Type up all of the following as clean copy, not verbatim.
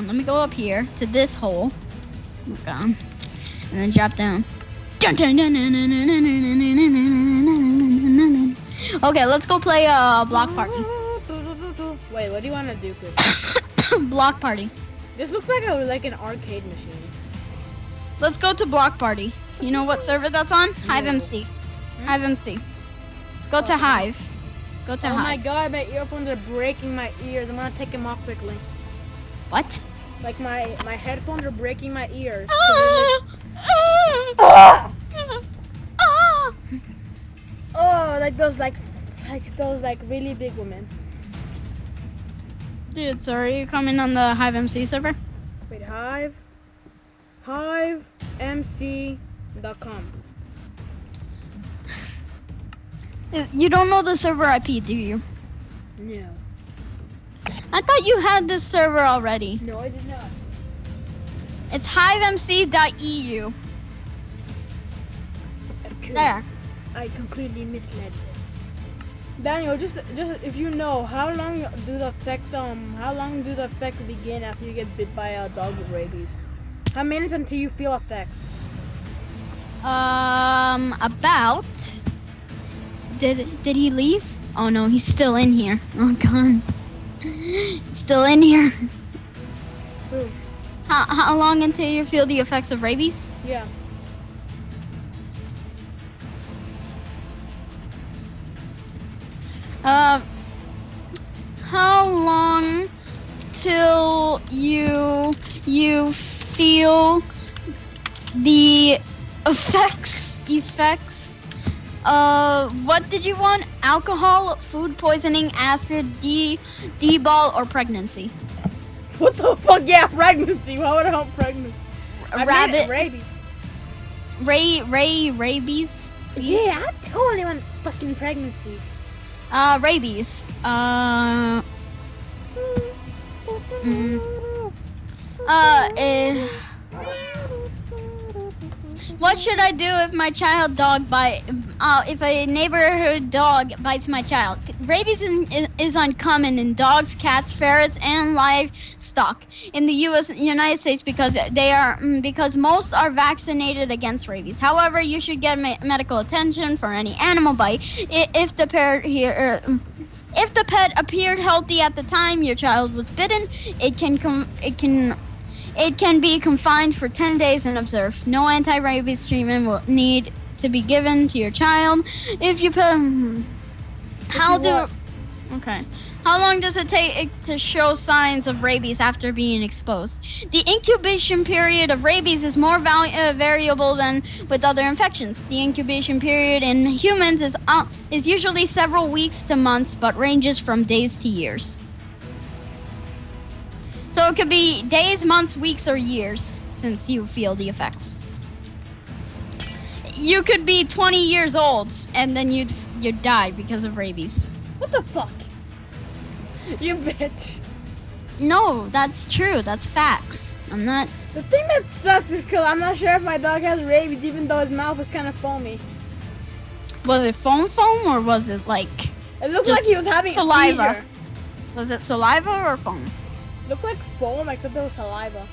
Let me go up here to this hole. Okay. And then drop down. Okay, let's go play block party. Wait, what do you want to do, Chris? Block party. This looks like an arcade machine. Let's go to block party. You know what server that's on? Hive No. MC. Hive MC. Go to Hive. Go to Oh Hive. my god, my earphones are breaking my ears. I'm gonna take them off quickly. What? Like my headphones are breaking my ears. Ah! Oh, like those really big women. Dude, so are you coming on the Hive MC server? Wait, HiveMC.com. You don't know the server IP, do you? No. I thought you had this server already. No, I did not. It's hivemc.eu. There. I completely misled this. Daniel, just if you know, how long do the effects begin after you get bit by a dog with rabies? How many minutes until you feel effects? About. Did he leave? Oh no, he's still in here. Oh god. Still in here. Who? How long until you feel the effects of rabies? Yeah. How long till you feel the effects what did you want? Alcohol, food poisoning, acid, D-ball, or pregnancy? What the fuck? Yeah, pregnancy. Why would I want pregnancy? Rabbit. Rabies. Rabies? Yeah, I totally want fucking pregnancy. Rabies. What should I do if my child dog if a neighborhood dog bites my child? Rabies is uncommon in dogs, cats, ferrets, and livestock in the United States because most are vaccinated against rabies. However, you should get medical attention for any animal bite. If the pet appeared healthy at the time your child was bitten, it can be confined for 10 days and observed. No anti-rabies treatment will need to be given to your child. If you put... How long does it take to show signs of rabies after being exposed? The incubation period of rabies is more variable than with other infections. The incubation period in humans is usually several weeks to months, but ranges from days to years. So it could be days, months, weeks, or years since you feel the effects. You could be 20 years old and then you'd die because of rabies. What the fuck? You bitch. No, that's true. That's facts. I'm not... The thing that sucks is because I'm not sure if my dog has rabies, even though his mouth is kind of foamy. Was it foam or was it like... It looked like he was having saliva. a seizure. Was it saliva or foam? Looked like foam, except it was saliva.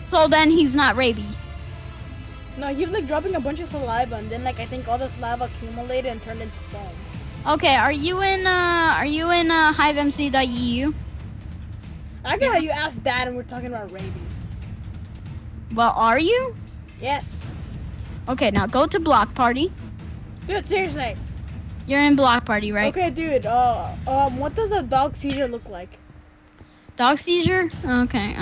So then he's not rabies. No, he was like dropping a bunch of saliva, and then like I think all the saliva accumulated and turned into foam. Okay, are you in hivemc.eu? I got how you asked Dad and we're talking about rabies. Well, are you? Yes. Okay, now go to block party. Dude, seriously. You're in block party, right? Okay, dude. What does a dog seizure look like? Dog seizure? Okay.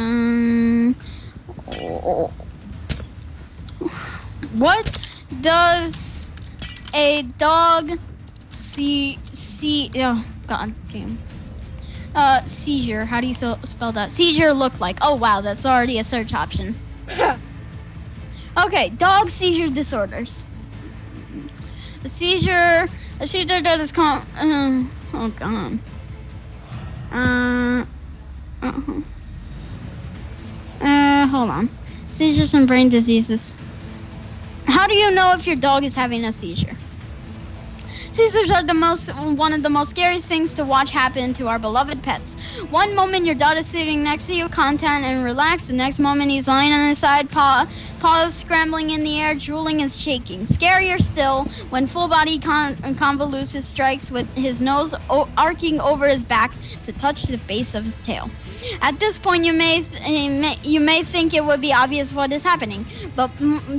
What does a dog oh god damn. Seizure. How do you spell that? Seizure look like? Oh wow, that's already a search option. Okay, dog seizure disorders. A seizure that is called. Oh god. Hold on. Seizures and brain diseases. How do you know if your dog is having a seizure? Seizures are one of the most scariest things to watch happen to our beloved pets. One moment your dog is sitting next to you, content and relaxed. The next moment he's lying on his side, paws scrambling in the air, drooling and shaking. Scarier still, when full body convolutions strikes with his nose arcing over his back to touch the base of his tail. At this point, you may think it would be obvious what is happening, but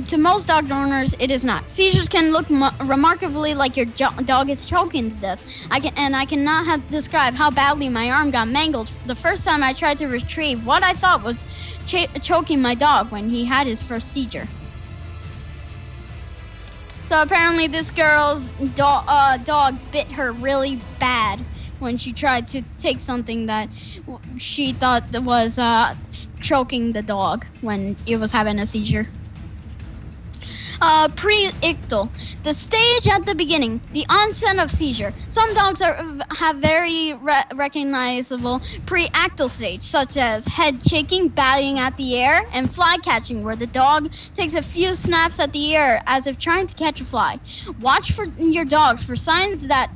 to most dog owners, it is not. Seizures can look remarkably like your dog is choking to death. I cannot describe how badly my arm got mangled the first time I tried to retrieve what I thought was choking my dog when he had his first seizure. So apparently this girl's dog bit her really bad when she tried to take something that she thought was choking the dog when it was having a seizure. Pre-ictal, the stage at the beginning, the onset of seizure. Some dogs have very recognizable pre-ictal stage, such as head shaking, batting at the air, and fly catching, where the dog takes a few snaps at the air as if trying to catch a fly. Watch for your dogs for signs that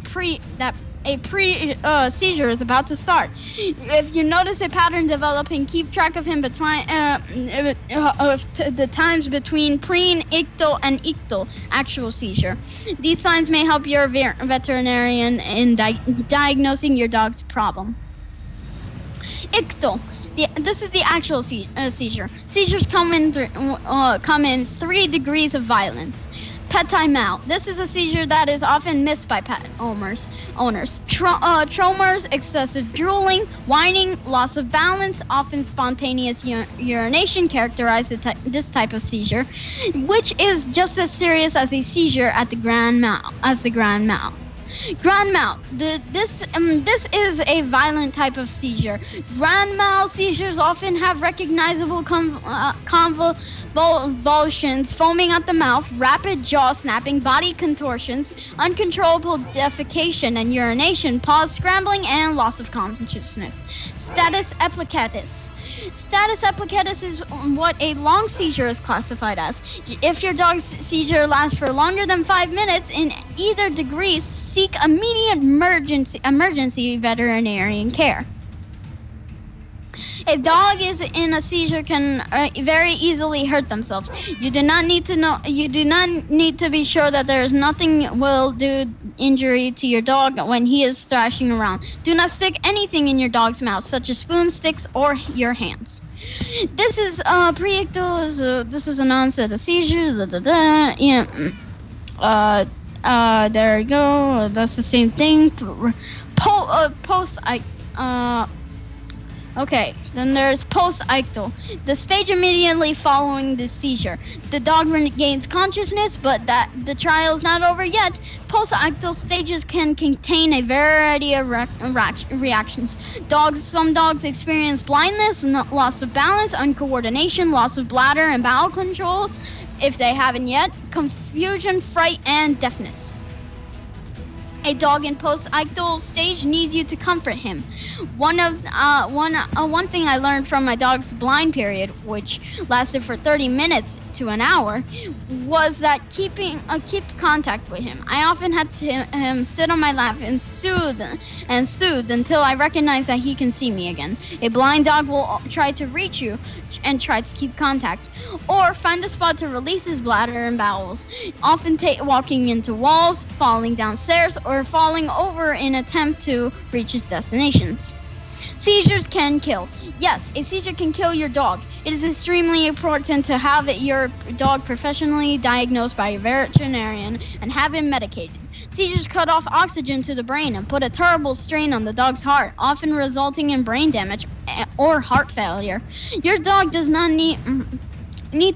seizure is about to start. If you notice a pattern developing, keep track of him between the times between pre-ictal and ictal actual seizure. These signs may help your veterinarian in diagnosing your dog's problem. Ictal. This is the actual seizure. Seizures come in 3 degrees of violence. Petit mal. This is a seizure that is often missed by pet owners. Tremors, excessive drooling, whining, loss of balance, often spontaneous urination characterize this type of seizure, which is just as serious as a seizure at the grand mal. Grand mal. This is a violent type of seizure. Grand mal seizures often have recognizable convulsions, foaming at the mouth, rapid jaw snapping, body contortions, uncontrollable defecation and urination, paws scrambling, and loss of consciousness. Status epilepticus. Status epilepticus is what a long seizure is classified as. If your dog's seizure lasts for longer than 5 minutes in either degree, seek immediate emergency veterinarian care. A dog is in a seizure can very easily hurt themselves. You do not need to be sure that there is nothing will do injury to your dog when he is thrashing around. Do not stick anything in your dog's mouth, such as spoons, sticks, or your hands. This is pre-ictal. This is an onset of seizure. Yeah. There you go. That's the same thing. Okay, then there's post-ictal, the stage immediately following the seizure. The dog regains consciousness, but the trial is not over yet. Post-ictal stages can contain a variety of reactions. Some dogs experience blindness, loss of balance, uncoordination, loss of bladder and bowel control, if they haven't yet, confusion, fright, and deafness. A dog in post-ictal stage needs you to comfort him. One thing I learned from my dog's blind period, which lasted for 30 minutes to an hour, was that keep contact with him. I often had him sit on my lap and soothe until I recognize that he can see me again. A blind dog will try to reach you and try to keep contact, or find a spot to release his bladder and bowels, often walking into walls, falling downstairs, or falling over in attempt to reach his destinations. Seizures can kill. Yes, a seizure can kill your dog. It is extremely important to have your dog professionally diagnosed by a veterinarian and have him medicated. Seizures cut off oxygen to the brain and put a terrible strain on the dog's heart, often resulting in brain damage or heart failure. Your dog does not need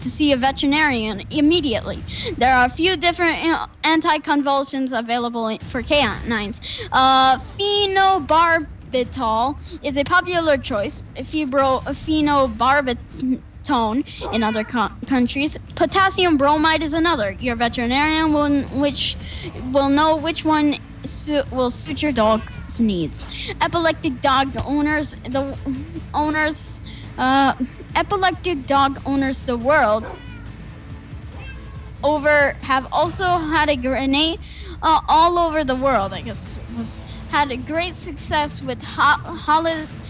to see a veterinarian immediately. There are a few different anticonvulsants available for canines. Phenobarbital is a popular choice. Phenobarbital in other countries. Potassium bromide is another. Your veterinarian will know which one will suit your dog's needs. Epileptic dog owners the world over have also had a grenade all over the world. I guess had a great success with holistic